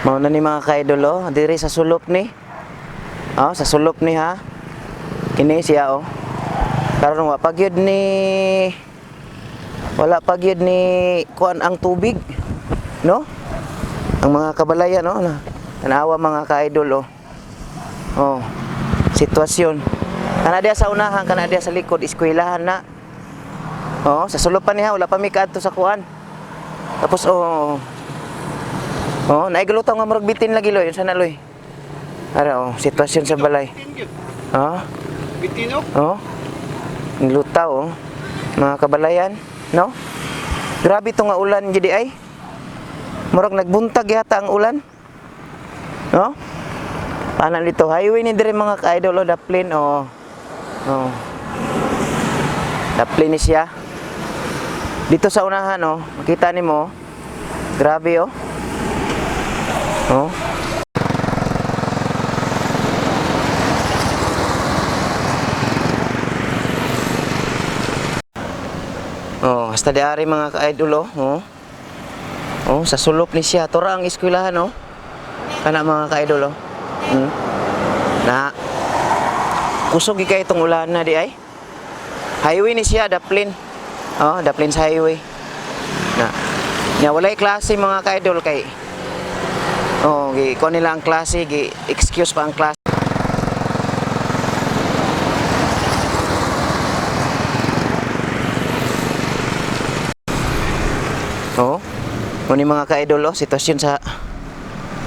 Mao na ni mga ka-idol oh, diri sa sulop ni. Oh, sa sulop ni ha. Kini siya oh. Karon wala pa gyud ni kuan ang tubig, no? Ang mga kabalayan no, tanawa mga ka-idol oh. Oh. Sitwasyon. Kana diya sa unahan, kana diya sa likod, eskwelahan na. Oh, sa sulop pa niya wala pa mi kaadto sa kuan. Tapos oh. Oh, naigulutaw nga murag bitin lagi loy, unsa na loy? Ara oh, sitwasyon sa balay. Ha? Bitino? Oh. Lutaw oh. Mga kabalayan, no? Grabe to nga ulan gidi ay. Murag nagbuntag yata ang ulan. No? Paano dito? Highway ni dire mga ka-idol oh, Daplin oh. Oh. Daplin ni siya. Dito sa unahan oh, makita nimo. Grabe oh. Oh. Oh, hasta diari mga ka-idol oh. Oh, sa sulop ni siya. Tura ang eskwelahan oh. Kana mga ka-idol oh. Na kusog gikay itong ulan na di ay. Highway ni siya, Daplin. Oh, Daplin's highway. Na. Nya walay klase mga ka-idol kay. Oh, gi ko nila ang klase, gi excuse pa ang klase. Oh. Kuni mga ka-idol oh, sitwasyon sa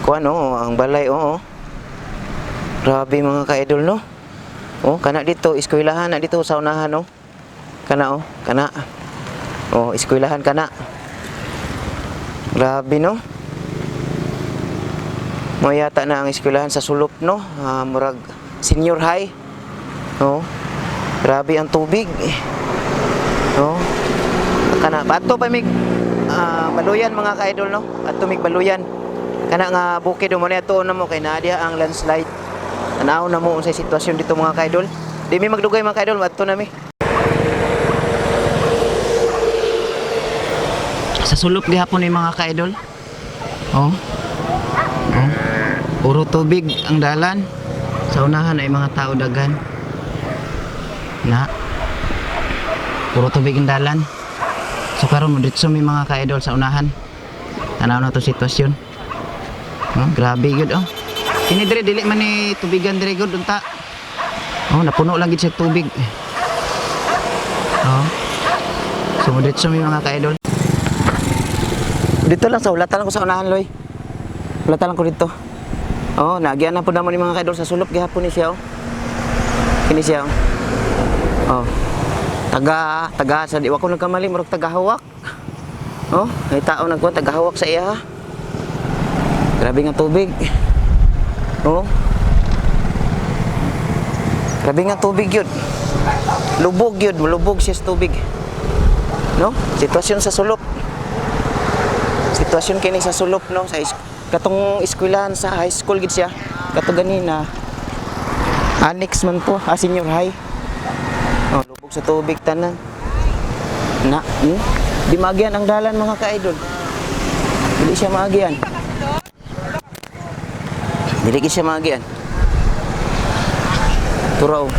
kuan oh, ang balay oh. Grabe mga ka-idol no. Oh, kana dito eskwelahan na dito sa unahan oh. Kana oh, kana. Oh, eskwelahan kana. Grabe no. Mo yata na ang eskwelahan sa sulop no. Murag senior high. Oh. Grabe ang tubig. Oh. Kana pato pa mig baluyan mga ka-idol no. Pato mig baluyan. Kana nga bukid mo na to na mo kay nadia ang landslide. Tanaw na mo unsay sitwasyon dito mga ka-idol. Di mi magdugay mga ka-idol, adto na mi. Sa sulop gihapon ni mga ka-idol. Oh. Oh. Puro tubig ang dalan. Sa unahan ay mga tao dagan. Na. Puro tubig ang dalan. So karon mo dito mi mga ka-idol sa unahan. Tanaw na to sitwasyon. Oh, grabe gud oh. Kini dire dili man ni tubigan dire gud unta. Oh, napuno lang gid sa tubig. Oh. So mo dito mi mga ka-idol. Dito lang sa ulatan lang ko sa unahan loy. Ulatan lang ko dito. Oh, nagyan na pud namo ni mga ka-idol sa sulop gihapon ni siya oh. Kini siya oh. Oh. Taga sa di wa ko nagkamali murag tagahawak. Oh, may tao nagkuha tagahawak sa iya. Grabe nga tubig. Oh. Grabe nga tubig yun. Lubog yun, malubog siya sa tubig. No? Sitwasyon sa sulop. Sitwasyon kini sa sulop no, sa katong eskwelahan sa high school gid siya. Kato ganina. Annex man po, senior high. Oh, lubog sa tubig tanan. Na, di maagian ang dalan mga ka-idol. Dili siya maagian. Dili siya maagian. Turaw.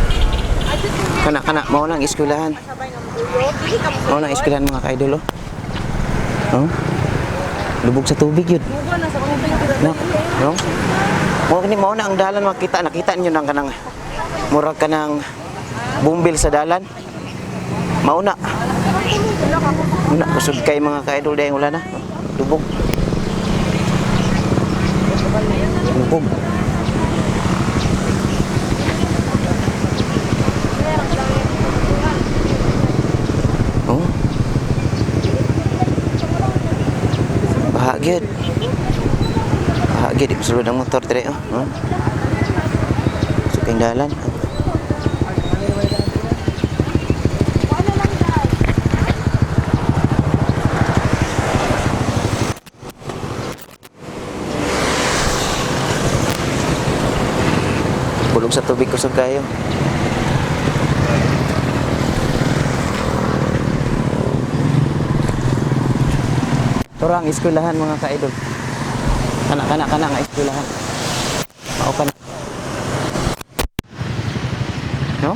Kana mao nang eskwelahan. Mao nang eskwelahan mga ka-idol oh. Oh. Lubog sa tubig yun. No. No. Mao na ang dalan makita, nakita niyo nang kanang murag kanang bumbil sa dalan. Mao na. Una kusog kay mga ka-idol dayang wala na. Lubog. Lubog. Oh. Bahagyad. Bahagyad. Sulod ang motor dire oh. Oh. Sukang dalan. Oh. Bulog sa tubig kusog kayo. Ito ang eskwelahan mga ka-idol. Kana nga eskwelahan. Mao ka na. No?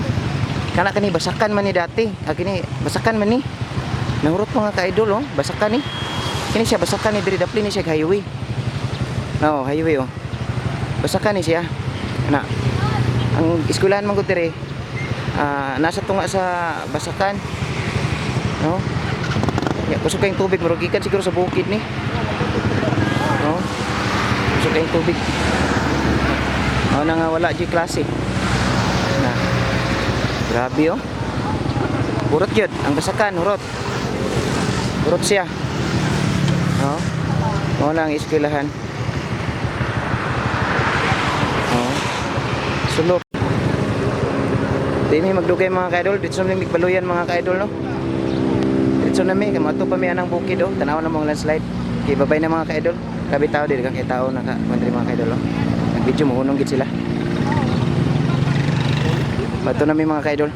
Kana kani basakan man ni dati. Kini basakan man ni. Nahurot mga ka-idol oh, basakan ni. Kini siya basakan ni diri dapli ni siya highway. No, highway oh. Basakan ni siya. Ana. Ang eskwelahan man gud diri. Nasa tunga sa basakan. No? Ya, kusog kayong tubig marugikan siguro sa bukid ni. No? Kusog kayong tubig. Nga wala di klase. Na. Grabe oh. Urot yun, ang basakan, urot. Urot siya. No? Wala ang eskwelahan. No? Sulok. Di mi magdugay mga ka-idol, dito sa mga baluyan mga ka-idol no. Dito na mi, kamato pa mi anang bukid oh, tanaw na mga landslide. Okay, babay na mga ka-idol. Kabi tao dito kang kitao naka mandiri mga ka-idol oh. Nag-video mo hunong gid sila. Bato na mi mga ka-idol.